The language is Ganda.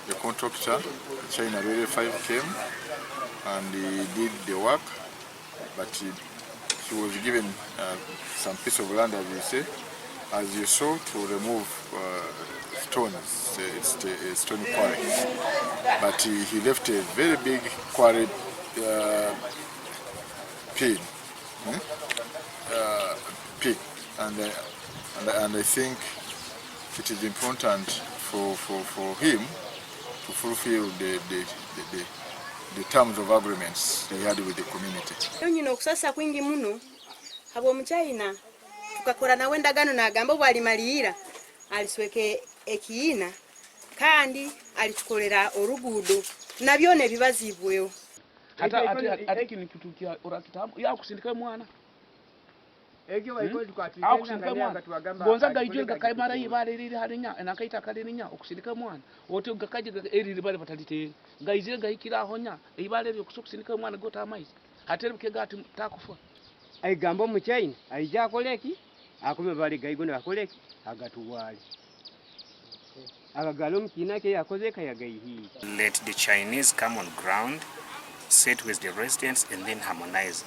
The contractor, China Railway 5 came and he did the work, but he was given some piece of land, as you say, as you saw, to remove stones. It's a stone quarry, but he left a very big quarry pit, and I think it is important for him to fulfill the terms of agreements he had with the community. Nyino kusasa kwingi muno abo mchina tukakora na wendagano na gambo bwali malira alisweke ekiina kandi alitukolera orugudo nabyone bibazibweyo hata kini kitu kia orakitamu ya kusindika mwana egyo bayiko tukati bonza gaijwe gakaimara yibale riri harinya nakaita kalirinya okusindika mwana ote gakaje eriri bale batalite gaizire gaikira honya ibale ryo kusindika mwana gota amaizi haterbuke gati takufa ai gambo muchaina aija koleki akume bali gaigo na koleki agatuwali agagalo mkina ke yakoze kayagaihi. Let the Chinese come on ground, sit with the residents and then harmonize.